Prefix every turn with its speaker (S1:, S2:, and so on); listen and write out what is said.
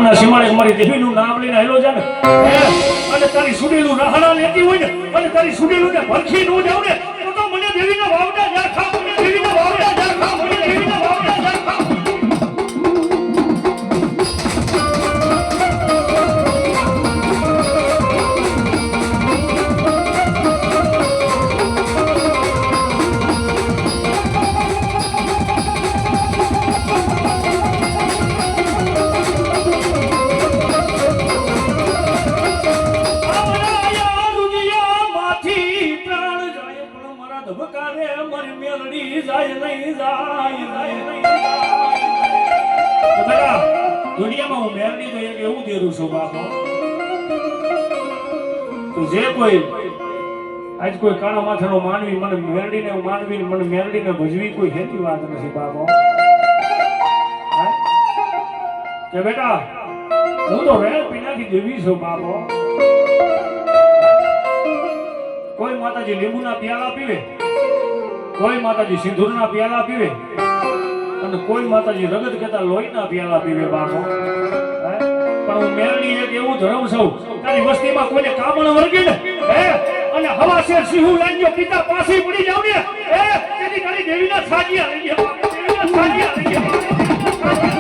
S1: ગામના સીમાડે મારી દેવીનું નામ લઈને હેલો જા ને અને તારી સુડેલું રાહડા લેતી હોય ને અને તારી સુડેલું ને ભરખી નો જાવ ને તો મને દેવીના વાવડા જા ખા મને દેવીના વાવડા જા ખા મને દેવીના વાવડા જા ખા દુનિયામાં હું મેરડી તો એક એવું દેરું છું બાપો તો જે કોઈ આજ કોઈ કાળા માથાનો માનવી મને મેરડીને માનવી મને મેરડીને ભજવી કોઈ હેતી વાત નથી બાપો કે બેટા હું તો વેળ પીનાથી દેવી છું બાપો કોઈ માતાજી લીંબુના પ્યાલા પીવે કોઈ માતાજી સિંદૂરના પ્યાલા પીવે અને કોઈ માતાજી રગત કેતા લોહીના પ્યાલા પીવે બાપો પણ હું મેરડી એક એવું ધર્મ છું તારી વસ્તીમાં કોઈને કામણ વર્ગે ને હે અને હવા શેર સિંહુ લાગ્યો પિતા પાસે પડી જાવ ને હે તેથી તારી દેવીના સાજિયા લઈ ગયા દેવીના સાજિયા લઈ ગયા